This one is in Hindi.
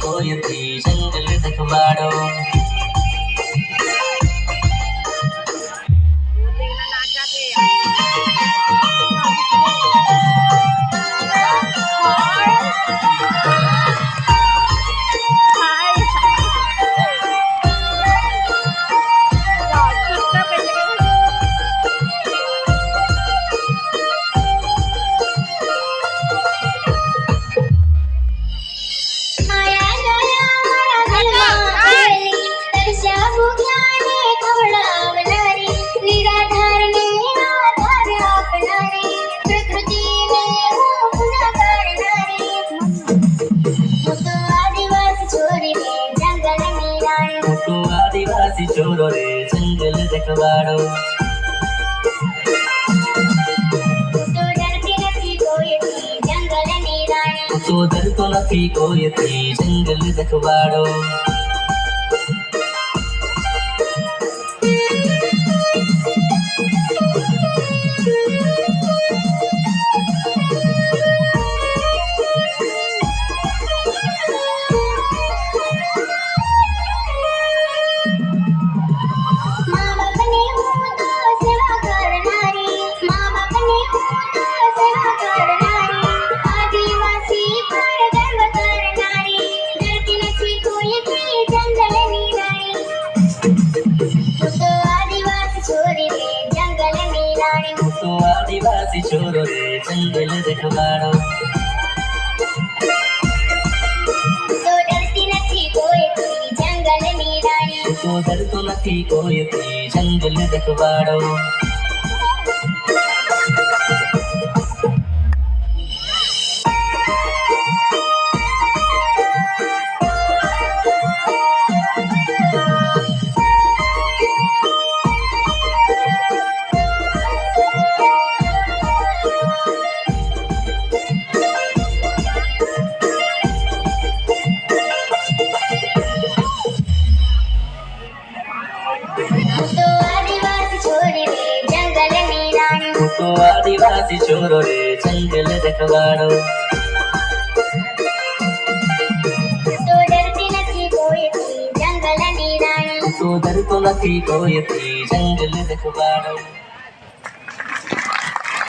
कोई थी जंगल रखवाड़ो। आदिवासी छोरो रे जंगल रखवाड़ो। तो डरतो नहीं कोई थी जंगल रखवाड़ो। तो आदिवासी छोरो रे जंगल रखवाड़ो। तो डरती नहीं कोई थी जंगल में रानी। तो डरतो नहीं कोई थी जंगल रखवाड़ो। तो आदिवासी छोरो रे जंगल रखवाड़ो। तो डरती नहीं कोई थी जंगल में रानी। तो डरतो नहीं कोई थी जंगल रखवाड़ो।